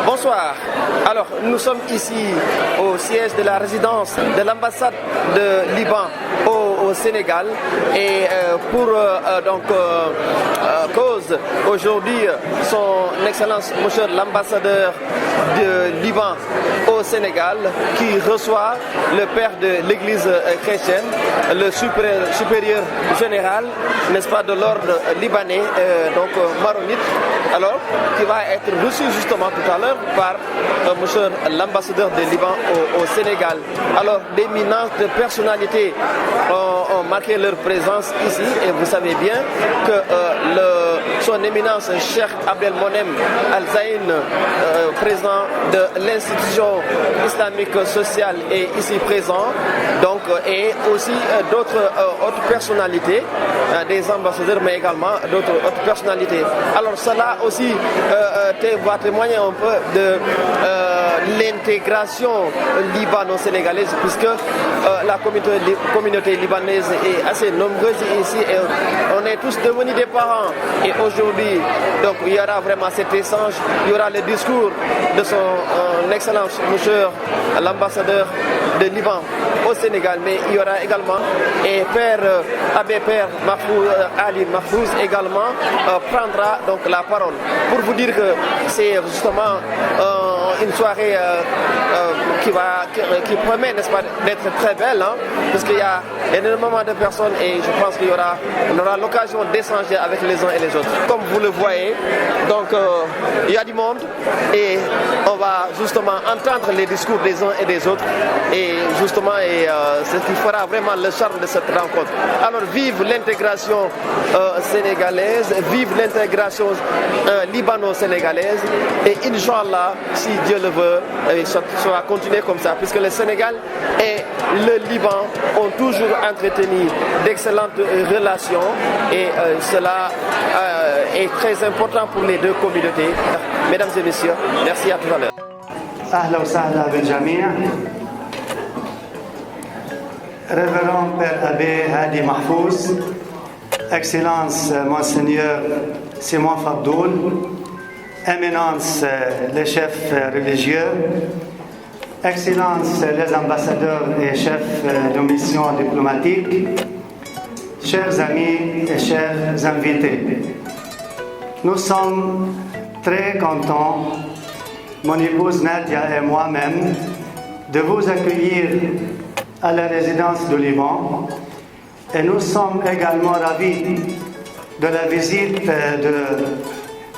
Bonsoir. Alors, nous sommes ici au siège de la résidence de l'ambassade de Liban au Sénégal et pour cause aujourd'hui son excellence monsieur l'ambassadeur de Liban au Sénégal qui reçoit le père de l'église chrétienne, le supérieur général, n'est-ce pas, de l'ordre libanais, maronite, alors qui va être reçu justement tout à l'heure par monsieur l'ambassadeur de Liban au Sénégal. Alors d'éminentes personnalités ont marqué leur présence ici et vous savez bien que son éminence Cheikh Abdelmonem Al-Zaïn, président de l'institution islamique sociale est ici présent, donc et aussi d'autres autres personnalités, des ambassadeurs mais également d'autres autres personnalités. Alors cela aussi va témoigner un peu de l'intégration libano-sénégalaise puisque la communauté libanaise est assez nombreuse ici et on est tous devenus des parents et aujourd'hui donc il y aura vraiment cet échange, il y aura le discours de son excellence monsieur l'ambassadeur de Liban au Sénégal, mais il y aura également et Abbé Père Ali Mahfouz également prendra donc la parole pour vous dire que c'est justement une soirée qui promet, n'est-ce pas, d'être très belle, hein, parce qu'il y a énormément de personnes et je pense qu'on aura l'occasion d'échanger avec les uns et les autres. Comme vous le voyez, donc il y a du monde et on va justement entendre les discours des uns et des autres et justement ce qui fera vraiment le charme de cette rencontre. Alors vive l'intégration sénégalaise, vive l'intégration libano-sénégalaise et Inch'Allah, si Dieu le veut, ça va continuer comme ça, puisque le Sénégal et le Liban ont toujours entretenu d'excellentes relations et cela est très important pour les deux communautés. Mesdames et messieurs, merci à tout à l'heure. أهلا وسهلا بالجميع. Révérend Père Abbé Hadi Mahfouz, Excellence Monseigneur Simon Fabdoul, Éminence les chefs religieux, Excellences les ambassadeurs et chefs de mission diplomatique, chers amis et chers invités. Nous sommes très contents, mon épouse Nadia et moi-même, de vous accueillir à la résidence du Liban et nous sommes également ravis de la visite de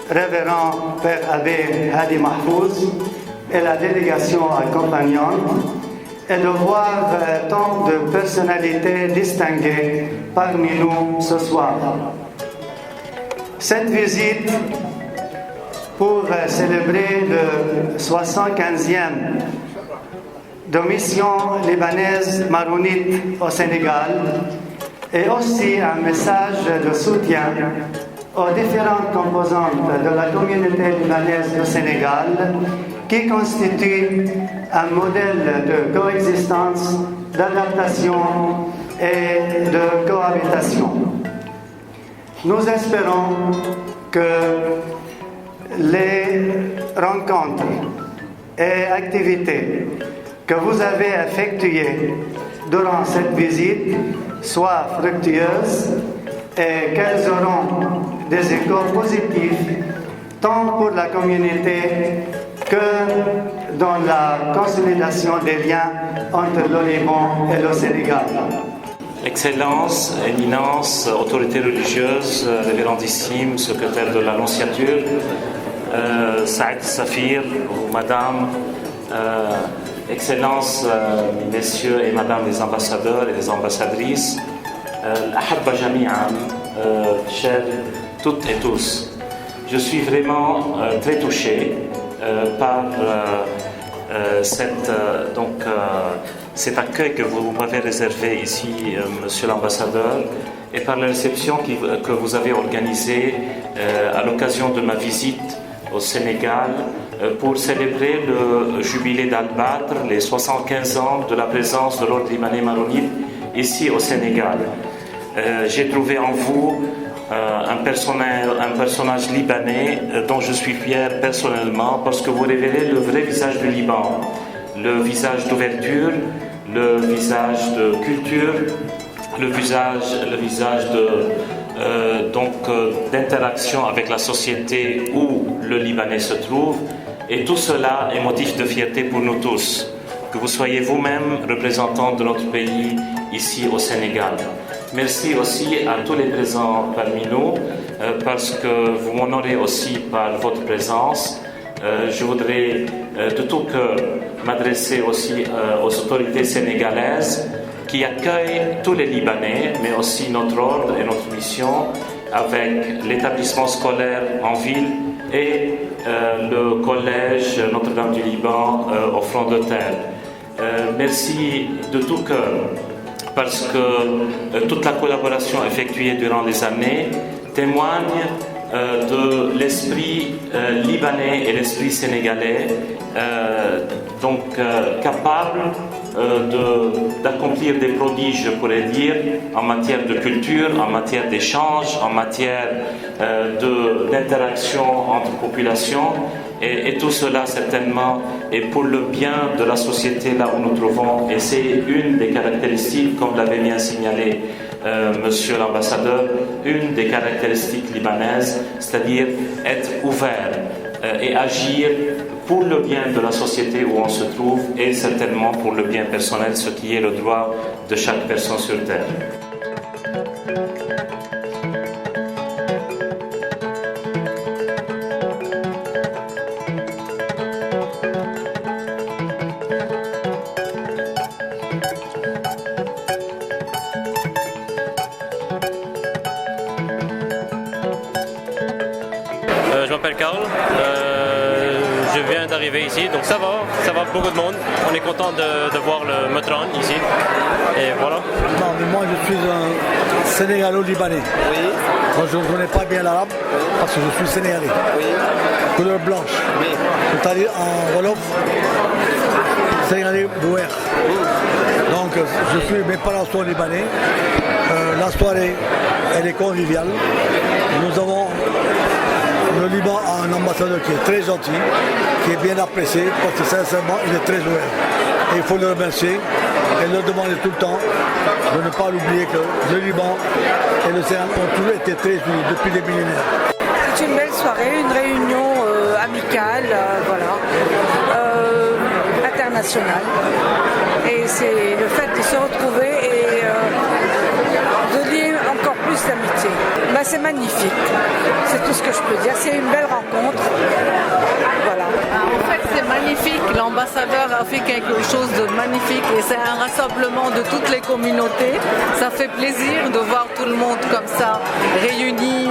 Révérend Père Abbé Hadi Mahfouz et la délégation accompagnante et de voir tant de personnalités distinguées parmi nous ce soir. Cette visite pour célébrer le 75e de mission libanaise maronite au Sénégal est aussi un message de soutien aux différentes composantes de la communauté libanaise du Sénégal qui constituent un modèle de coexistence, d'adaptation et de cohabitation. Nous espérons que les rencontres et activités que vous avez effectuées durant cette visite soient fructueuses et qu'elles auront des échos positifs tant pour la communauté que dans la consolidation des liens entre le Liban et le Sénégal. Excellence, éminence, autorité religieuse, révérendissime, secrétaire de l'Annonciature, Saïd Safir, Madame, Excellence, Messieurs et Madame les ambassadeurs et les ambassadrices, Ahabba Jami'an, chers toutes et tous. Je suis vraiment très touché par cet accueil que vous m'avez réservé ici, Monsieur l'ambassadeur, et par la réception que vous avez organisée à l'occasion de ma visite au Sénégal pour célébrer le jubilé d'Al-Badr, les 75 ans de la présence de l'ordre libanais maronite ici au Sénégal. J'ai trouvé en vous un personnage libanais dont je suis fier personnellement parce que vous révélez le vrai visage du Liban, le visage d'ouverture, le visage de culture, le visage d'interaction avec la société où le Libanais se trouve. Et tout cela est motif de fierté pour nous tous. Que vous soyez vous-même représentant de notre pays ici au Sénégal. Merci aussi à tous les présents parmi nous parce que vous m'honorez aussi par votre présence. Je voudrais de tout cœur m'adresser aussi aux autorités sénégalaises qui accueillent tous les Libanais, mais aussi notre ordre et notre mission avec l'établissement scolaire en ville et le collège Notre-Dame du Liban au front de terre. Merci de tout cœur parce que toute la collaboration effectuée durant les années témoigne de l'esprit libanais et l'esprit sénégalais, capable d'accomplir des prodiges, je pourrais dire, en matière de culture, en matière d'échange, en matière d'interaction entre populations. Et tout cela, certainement, est pour le bien de la société là où nous trouvons. Et c'est une des caractéristiques, comme l'avait bien signalé Monsieur l'ambassadeur, une des caractéristiques libanaises, c'est-à-dire être ouvert et agir pour le bien de la société où on se trouve et certainement pour le bien personnel, ce qui est le droit de chaque personne sur terre. Je m'appelle Karl, je viens d'arriver ici, donc ça va beaucoup de monde. On est content de voir le Meutron ici, et voilà. Non, mais moi je suis un Sénégalo-Libanais. Oui. Moi je ne connais pas bien l'arabe parce que je suis sénégalais. Oui. Couleur blanche. Oui. C'est-à-dire en Wolof, Sénégalais Bouer. Donc je suis, mes parents sont libanais. La soirée, elle est conviviale. Nous avons le Liban a un ambassadeur qui est très gentil, qui est bien apprécié, parce que sincèrement, il est très ouvert. Et il faut le remercier et le demander tout le temps de ne pas l'oublier que le Liban et le Sénégal ont toujours été très unis depuis des millénaires. C'est une belle soirée, une réunion amicale, internationale. Et c'est le fait de se retrouver et de lier encore plus d'amitié. C'est magnifique, c'est tout ce que je peux dire. C'est une belle rencontre. Voilà. En fait, c'est magnifique. L'ambassadeur a fait quelque chose de magnifique et c'est un rassemblement de toutes les communautés. Ça fait plaisir de voir tout le monde comme ça, réuni.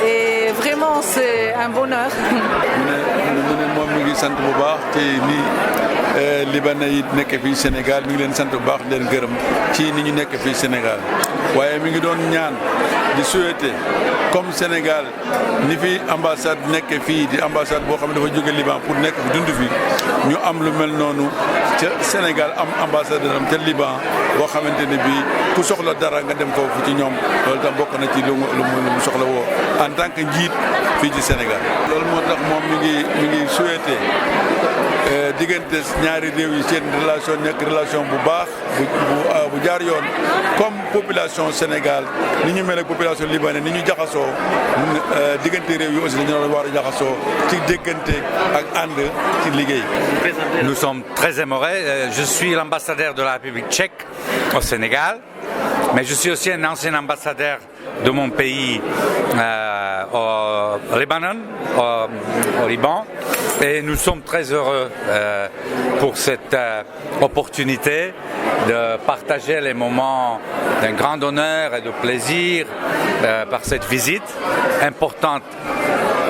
Et vraiment, c'est un bonheur. Libanais yi nekk fii Sénégal mi ngi leen sant bu baax leen gërëm ci ni ñu nekk fii Sénégal waaye mi ngi doon ñaan di souhaiter comme Sénégal ni fi ambassade nekk fii di ambassade boo xam ne dafa jóge Liban pour nekk fi dund fi ñu am lu mel noonu ca Sénégal am ambassadeur am ca Liban boo xamante ne bii ku soxla dara nga dem foofu ci ñoom loolu tam bokk na ci lu mu soxla woo en tant que njiit fii ci Sénégal. loolu moo tax moom mi ngi souhaiter diggante ñaari réew yi seen relation nekk relation bu baax bu jaar yoon comme population Sénégal ni ñu mel ak population libanais ni ñu jaxasoo diggante réew yi aussi dañu war a jaxasoo ci déggante ak ànd ci liggéey. Nous sommes très émorés. Je suis l'ambassadeur de la République tchèque au Sénégal, mais je suis aussi un ancien ambassadeur de mon pays au Liban. Et nous sommes très heureux pour cette opportunité de partager les moments d'un grand honneur et de plaisir par cette visite importante,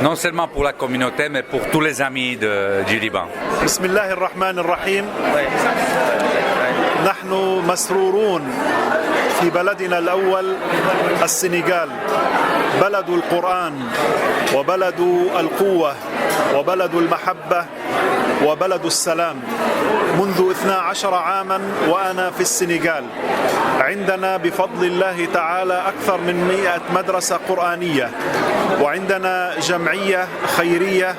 non seulement pour la communauté, mais pour tous les amis du Liban. Bismillahirrahmanirrahim. نحن مسرورون في بلدنا الأول السنغال بلد القرآن وبلد القوة وبلد المحبة وبلد السلام. منذ 12 عاما وأنا في السنغال. عندنا بفضل الله تعالى أكثر من 100 مدرسة قرآنية، وعندنا جمعية خيرية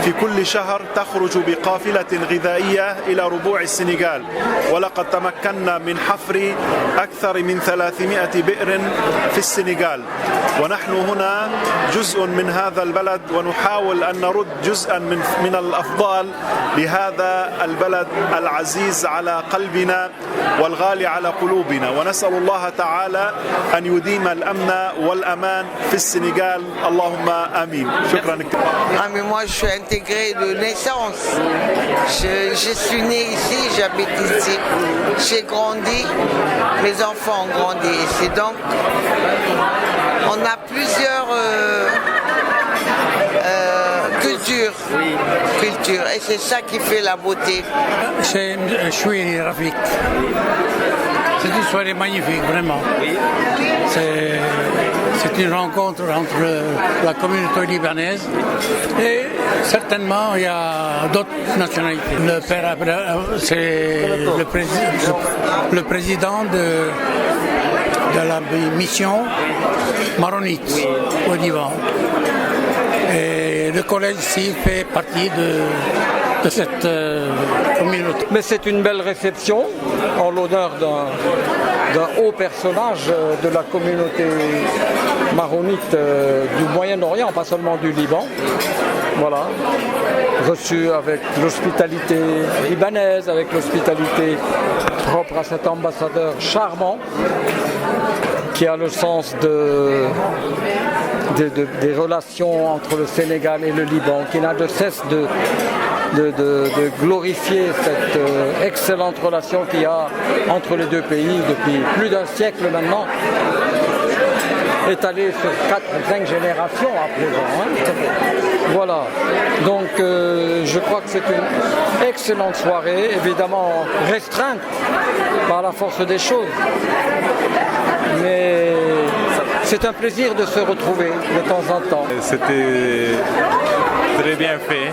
في كل شهر تخرج بقافلة غذائية إلى ربوع السنغال، ولقد تمكنا من حفر أكثر من 300 بئر في السنغال، ونحن هنا جزء من هذا البلد ونحاول أن نرد جزءا من الأفضال لهذا البلد العزيز على قلبنا والغالي على قلوبنا، ونسأل الله تعالى أن يديم الأمن والأمان في السنغال. اللهم آمين. شكرا. Mais moi je suis intégrée de naissance. Je suis née ici, j'habite ici. J'ai grandi, mes enfants ont grandi ici. Donc on a plusieurs cultures et c'est ça qui fait la beauté. Je suis Rafik. C'est une soirée magnifique, vraiment. C'est une rencontre entre la communauté libanaise et certainement il y a d'autres nationalités. Le père Abraham, c'est le président de la mission maronite au Liban. Et le collège ici fait partie de cette communauté. Mais c'est une belle réception en l'honneur d'un haut personnage de la communauté maronite du Moyen-Orient, pas seulement du Liban. Voilà, reçu avec l'hospitalité libanaise, avec l'hospitalité propre à cet ambassadeur charmant qui a le sens des relations entre le Sénégal et le Liban, qui n'a de cesse de glorifier cette excellente relation qu'il y a entre les deux pays depuis plus d'un siècle maintenant, étalée sur 4 ou 5 générations à présent. Hein. Voilà, donc je crois que c'est une excellente soirée, évidemment restreinte par la force des choses. Mais c'est un plaisir de se retrouver de temps en temps. C'était très bien fait,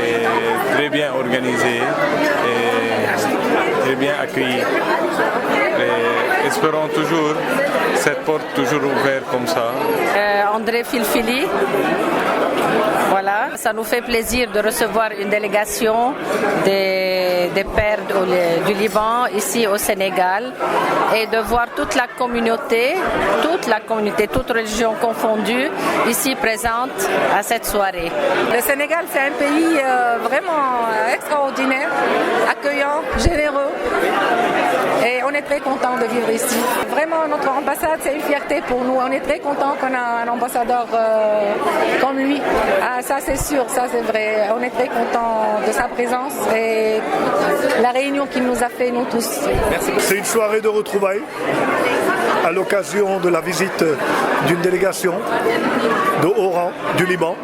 et très bien organisé et très bien accueilli. Et espérons toujours cette porte toujours ouverte comme ça. André Filfili. Voilà, ça nous fait plaisir de recevoir une délégation des pères du Liban ici au Sénégal et de voir toute la communauté, toute religion confondue, ici présente à cette soirée. Le Sénégal, c'est un pays vraiment extraordinaire, accueillant, généreux. Et on est très content de vivre ici. Vraiment, notre ambassade, c'est une fierté pour nous. On est très content qu'on a un ambassadeur comme lui. Ah, ça, c'est sûr, ça, c'est vrai. On est très content de sa présence et la réunion qu'il nous a fait, nous tous. Merci. C'est une soirée de retrouvailles à l'occasion de la visite d'une délégation de haut rang du Liban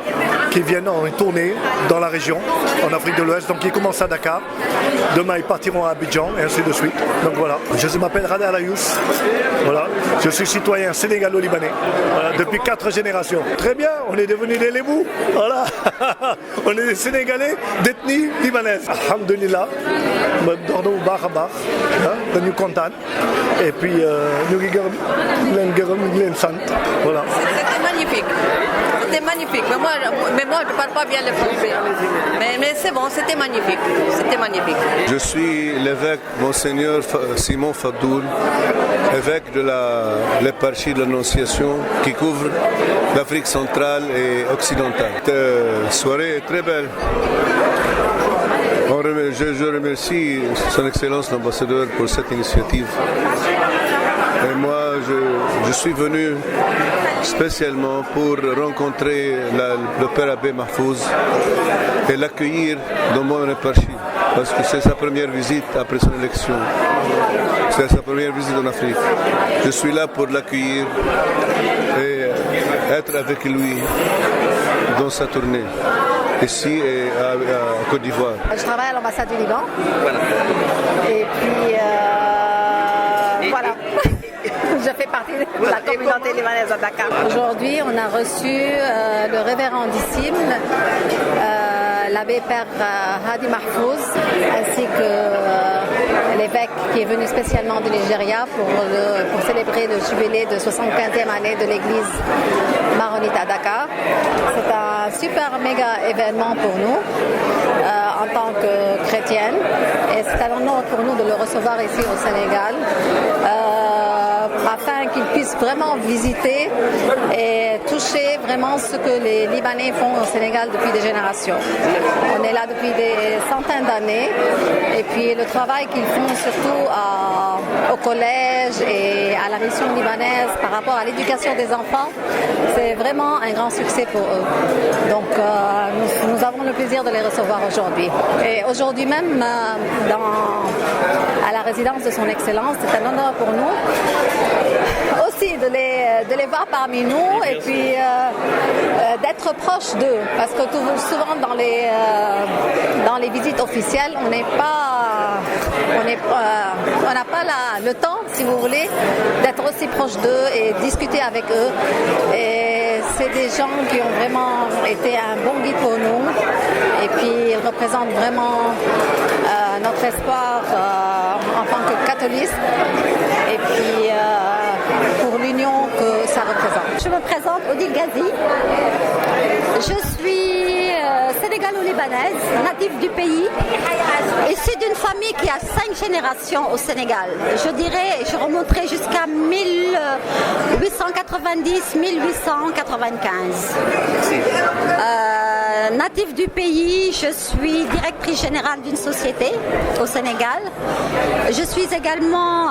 qui viennent en tournée dans la région, en Afrique de l'Ouest. Donc ils commencent à Dakar. Demain, ils partiront à Abidjan et ainsi de suite. Donc voilà. Je m'appelle Rada Alayous. Voilà. Je suis citoyen sénégalo-libanais. Voilà. Depuis 4 générations. Très bien, on est devenus des Lébous. Voilà. On est des Sénégalais d'ethnie libanaise. Alhamdulillah. Nous content. Et puis, nous voilà. C'était magnifique. C'était magnifique. Mais moi, je ne parle pas bien le français. Mais c'est bon, c'était magnifique. C'était magnifique. Je suis l'évêque Monseigneur Simon Fadoul, évêque de l'éparchie de l'Annonciation qui couvre l'Afrique centrale et occidentale. Cette soirée est très belle. Je remercie Son Excellence l'ambassadeur pour cette initiative. Et moi, je suis venu spécialement pour rencontrer le Père Abbé Mahfouz et l'accueillir dans mon éparchie. Parce que c'est sa première visite après son élection. C'est sa première visite en Afrique. Je suis là pour l'accueillir et être avec lui dans sa tournée, ici et à Côte d'Ivoire. Je travaille à l'ambassade du Liban. Voilà. Et puis, voilà. Je fais partie de la communauté libanaise à Dakar. Aujourd'hui, on a reçu le révérendissime, l'abbé Père Hadi Mahfouz, ainsi que l'évêque qui est venu spécialement du Nigeria pour célébrer le jubilé de 75e année de l'église maronite à Dakar. C'est un super méga événement pour nous en tant que chrétienne, et c'est un honneur pour nous de le recevoir ici au Sénégal. Afin qu'ils puissent vraiment visiter et toucher vraiment ce que les Libanais font au Sénégal depuis des générations. On est là depuis des centaines d'années, et puis le travail qu'ils font surtout au collège et à la mission libanaise par rapport à l'éducation des enfants, c'est vraiment un grand succès pour eux. Donc nous avons le plaisir de les recevoir aujourd'hui. Et aujourd'hui même, à la résidence de son Excellence, c'est un honneur pour nous aussi de les voir parmi nous, et puis d'être proche d'eux, parce que souvent dans les visites officielles, on n'a pas le temps, si vous voulez, d'être aussi proche d'eux et discuter avec eux. Et c'est des gens qui ont vraiment été un bon guide pour nous, et puis ils représentent vraiment notre espoir en tant que catholique, et puis pour l'union que ça représente. Je me présente Odile Ghazi. Je suis sénégalo-libanaise, native du pays, issue d'une famille qui a 5 générations au Sénégal. Je dirais, je remonterai jusqu'à 1890-1895. Native du pays, je suis directrice générale d'une société au Sénégal. Je suis également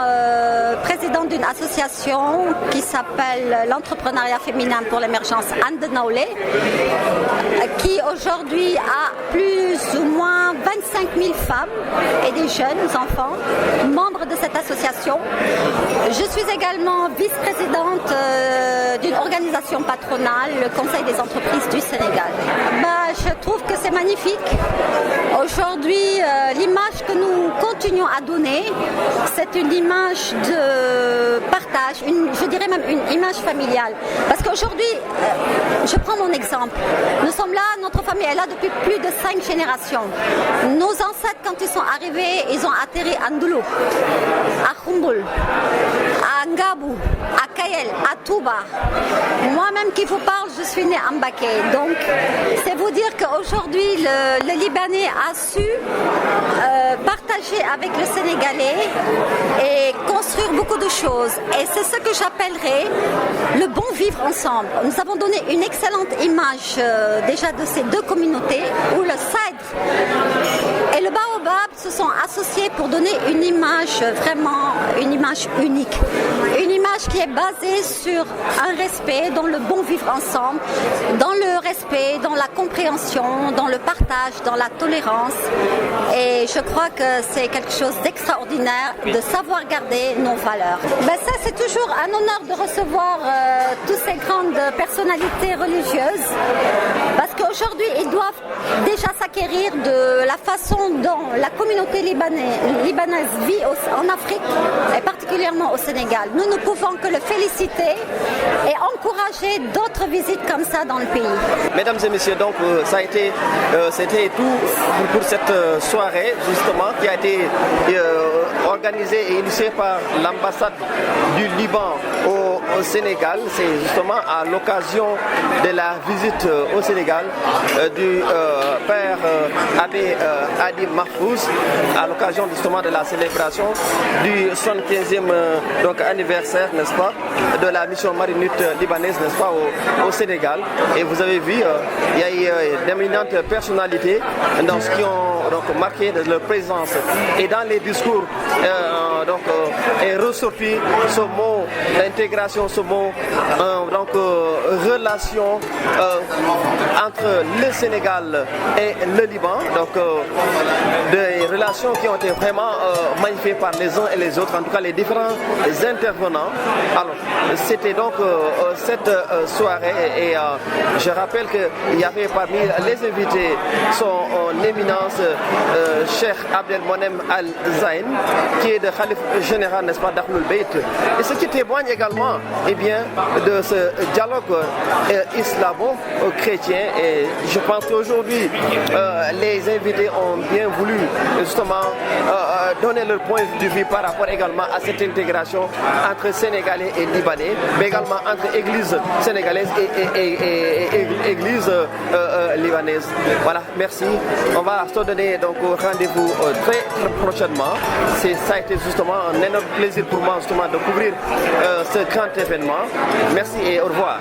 présidente d'une association qui s'appelle l'entrepreneuriat féminin pour l'émergence And Naoulé, qui aujourd'hui a plus ou moins 25 000 femmes et des jeunes enfants membres de cette association. Je suis également vice-présidente d'une organisation patronale, le Conseil des entreprises du Sénégal. Je trouve que c'est magnifique. Aujourd'hui, l'image que nous continuons à donner, c'est une image de partage, je dirais même une image familiale. Parce qu'aujourd'hui, je prends mon exemple. Nous sommes là, notre famille est là depuis plus de 5 générations. Nos ancêtres, quand ils sont arrivés, ils ont atterri à Ndoulouk, à Khumboul, à Ngabou, à Kayel, à Touba. Moi-même qui vous parle, je suis née à Mbaké. Donc, c'est vous dire qu'aujourd'hui, le Libanais a su partager avec le Sénégalais et construire beaucoup de choses. Et c'est ce que j'appellerais le bon vivre ensemble. Nous avons donné une excellente image déjà de ces deux communautés où le cèdre et le baobab se sont associés pour donner une image, vraiment une image unique. Une image qui est basée sur un respect, dans le bon vivre ensemble, dans le respect, dans la compréhension, dans le partage, dans la tolérance. Et je crois que c'est quelque chose d'extraordinaire de savoir garder nos valeurs. Ça, c'est toujours un honneur de recevoir toutes ces grandes personnalités religieuses, parce qu'aujourd'hui, ils doivent déjà s'acquérir de la façon dont la communauté libanaise vit en Afrique, et particulièrement au Sénégal. Nous ne pouvons que le féliciter et encourager d'autres visites comme ça dans le pays. Mesdames et messieurs, donc c'était tout pour cette soirée justement qui a été organisée et initiée par l'ambassade du Liban au Sénégal. C'est justement à l'occasion de la visite au Sénégal du père Abbé Hadi Mahfouz, à l'occasion justement de la célébration du 75e anniversaire, n'est-ce pas, de la mission maronite libanaise, n'est-ce pas, au Sénégal. Et vous avez vu, il y a eu d'éminentes personnalités dans ce qui ont marqué leur présence. Et dans les discours, est ressorti ce mot intégration, ce mot relation entre le Sénégal et le Liban. Donc des relations qui ont été vraiment magnifiées par les uns et les autres, en tout cas les différents intervenants. Alors c'était donc cette soirée et je rappelle qu'il y avait parmi les invités son éminence Cheikh Abdelmonem Al-Zain, qui est le Khalif général, n'est-ce pas, d'Ahlul Bayt. Et ce qui témoigne également de ce dialogue islamo-chrétien. Et je pense qu'aujourd'hui, les invités ont bien voulu justement donner leur point de vue par rapport également à cette intégration entre Sénégalais et Libanais, mais également entre Église sénégalaise et Église libanaise. Voilà, merci. On va se donner donc rendez-vous très prochainement. Ça a été justement un énorme plaisir pour moi justement de couvrir ce grand événement. Merci et au revoir.